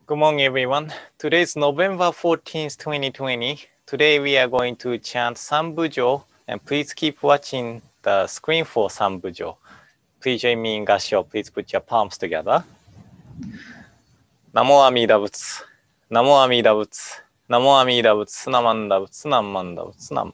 Good morning, everyone. Today is November 14th, 2020. Today we are going to chant Sanbujo, and please keep watching the screen for Sanbujo. Please join me in Gasho. Please put your palms together. Namo Amida Butsu. Namo Amida Butsu. Namo Amida Butsu. Namanda Butsu. Namanda Butsu. Nam.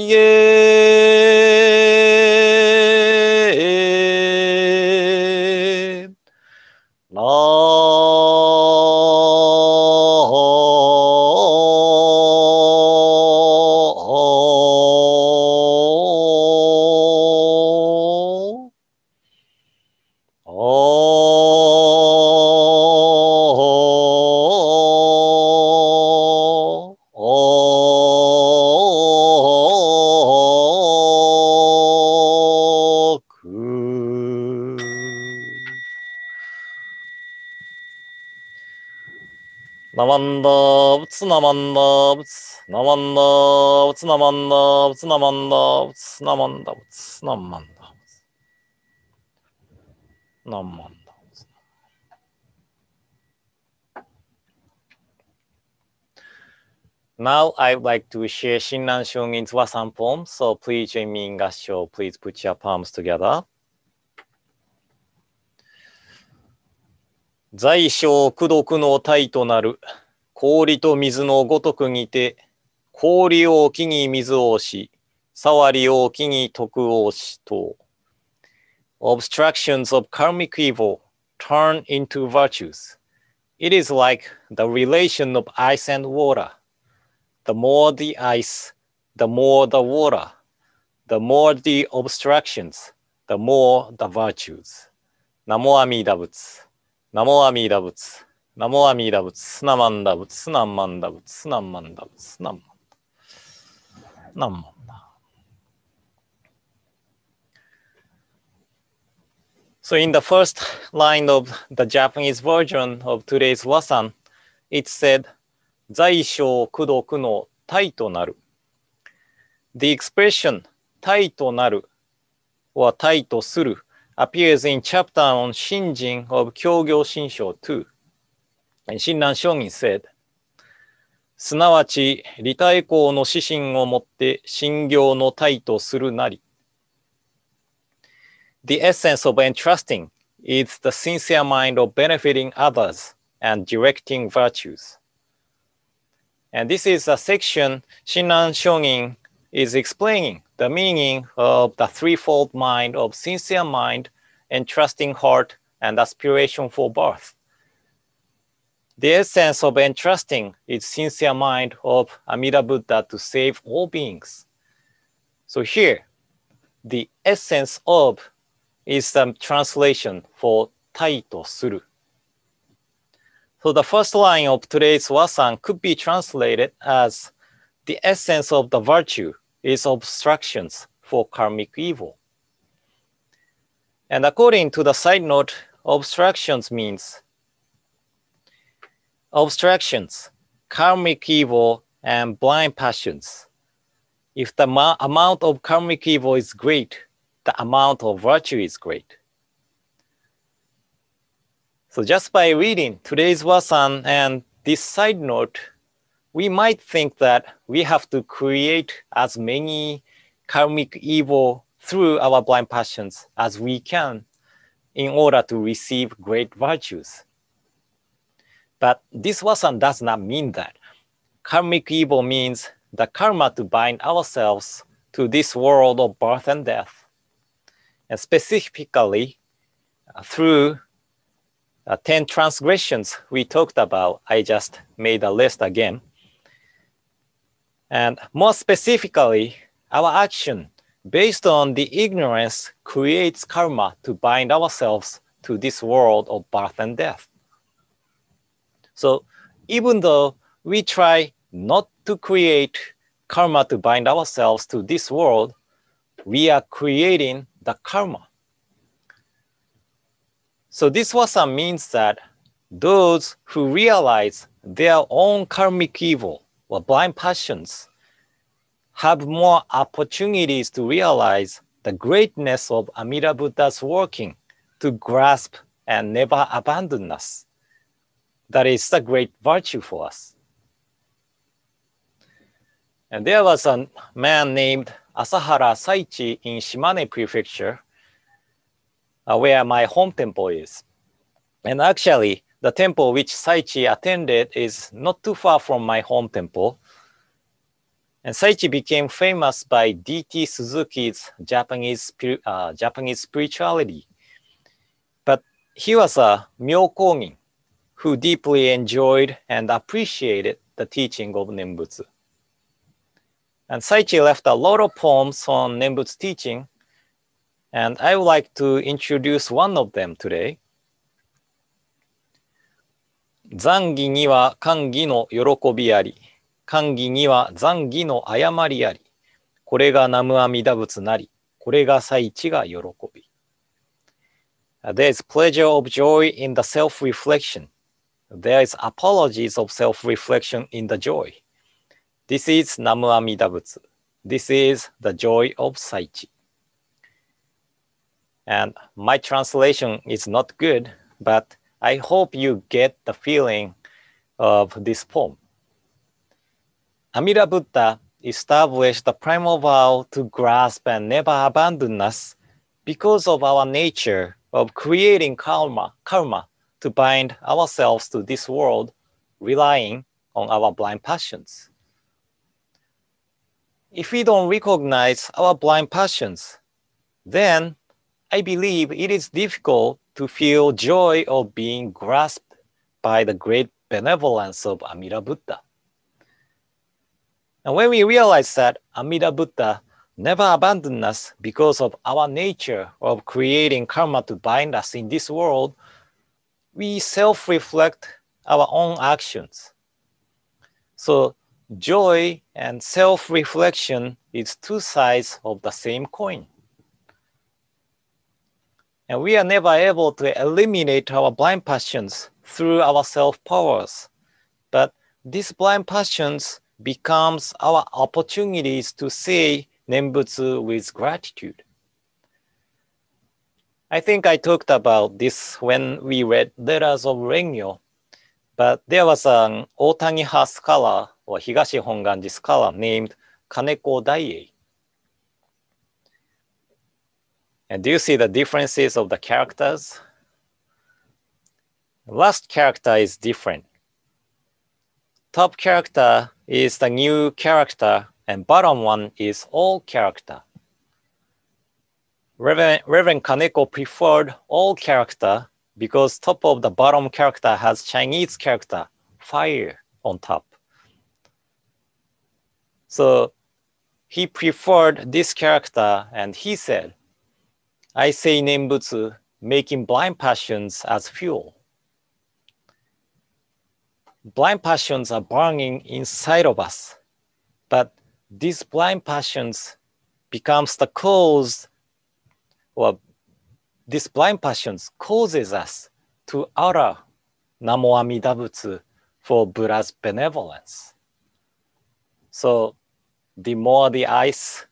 げなナマンダーブツナマンダーブツナマンダーブツナマンダーブツナマンダーブツナマンダーブツナマンダーブツナマンダーブツ。Now I would like to share Shinran Shungin's Wasan poem, so please join me in Gassho. Please put your palms together. 罪障功徳の体となるこほりとみづのごとくにて、こほりおおきにみづおほし、さはりおきに徳おしと。Obstructions of karmic evil turn into virtues. It is like the relation of ice and water. The more the ice, the more the water. The more the obstructions, the more the virtues. ナモアミダ仏。ナモアミダ仏。ナモアミダ仏。ナマンダ仏。ナンマンダ仏。ナンマンダ仏。ナンマンダ。ナンマンダ。So in the first line of the Japanese version of today's Wasan, it said, 罪障功徳の体となる。The expression 体となる or 体とする appears in chapter on Shinjin of Kyogyo Shinsho 2. And Shinran Shongin said, すなわち利他エコーの指針をもって信行の体とするなり。The essence of entrusting is the sincere mind of benefiting others and directing virtues. And this is a section Shinran Shongin is explaining the meaning of the threefold mind of sincere mind, entrusting heart, and aspiration for birth. The essence of entrusting is sincere mind of Amida Buddha to save all beings. So here, the essence of is the translation for 体とする. So the first line of today's Wasan could be translated as the essence of the virtue is obstructions for karmic evil. And according to the side note, obstructions means obstructions, karmic evil, and blind passions. If the amount of karmic evil is great, the amount of virtue is great. So just by reading today's Wasan and this side note, we might think that we have to create as many karmic evil through our blind passions as we can in order to receive great virtues. But this Wasan does not mean that. Karmic evil means the karma to bind ourselves to this world of birth and death. And specifically, through 10 transgressions we talked about, I just made a list again. And more specifically, our action based on the ignorance creates karma to bind ourselves to this world of birth and death. So even though we try not to create karma to bind ourselves to this world, we are creating the karma. So this Wasan means that those who realize their own karmic evil or blind passions have more opportunities to realize the greatness of Amida Buddha's working to grasp and never abandon us. That is a great virtue for us. And there was a man named Asahara Saichi in Shimane Prefecture, where my home temple is. And actually, the temple which Saichi attended is not too far from my home temple. And Saichi became famous by D.T. Suzuki's Japanese spirituality. But he was a Myokongin who deeply enjoyed and appreciated the teaching of Nembutsu. And Saichi left a lot of poems on Nembutsu teaching, and I would like to introduce one of them today. 残儀には歓喜の喜びあり、歓喜には残儀の誤りあり、これが南無阿弥陀仏なり、これが最地が喜び。There is pleasure of joy in the self-reflection. There is apologies of self-reflection in the joy. This is 南無阿弥陀仏. This is the joy of Saichi. And my translation is not good, but I hope you get the feeling of this poem. Amida Buddha established the primal vow to grasp and never abandon us because of our nature of creating karma to bind ourselves to this world, relying on our blind passions. If we don't recognize our blind passions, then I believe it is difficult to feel joy of being grasped by the great benevolence of Amida Buddha. And when we realize that Amida Buddha never abandoned us because of our nature of creating karma to bind us in this world, we self-reflect our own actions. So joy and self-reflection is two sides of the same coin. And we are never able to eliminate our blind passions through our self-powers. But these blind passions becomes our opportunities to say Nembutsu with gratitude. I think I talked about this when we read Letters of Rengyo, but there was an Otani-ha scholar or Higashi Hongwanji scholar named Kaneko Daie. And do you see the differences of the characters? The last character is different. Top character is the new character, and bottom one is old character. Reverend Kaneko preferred old character because top of the bottom character has Chinese character, fire, on top. So he preferred this character, and he said, I say Nembutsu, making blind passions as fuel. Blind passions are burning inside of us, but these blind passions becomes the cause, or this blind passions causes us to utter Namo Amida Butsu for Buddha's benevolence. So the more the ice,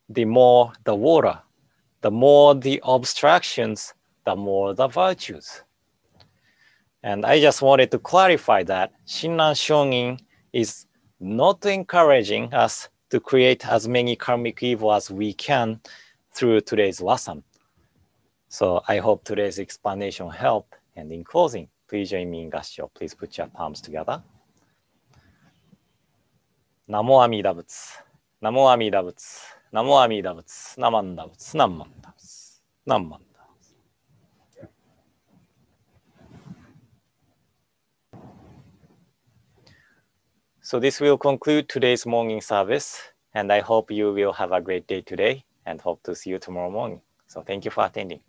the more the water. The more the obstructions, the more the virtues. And I just wanted to clarify that Shinran Shonin is not encouraging us to create as many karmic evil as we can through today's Wasan. So I hope today's explanation helped. And in closing, please join me in Gassho. Please put your palms together. Namo Amida Butsu. Namo Amida Butsu. Namo Amida Butsu. Namanda Butsu. Namanda Butsu. Namanda. So this will conclude today's morning service, and I hope you will have a great day today and hope to see you tomorrow morning. So thank you for attending.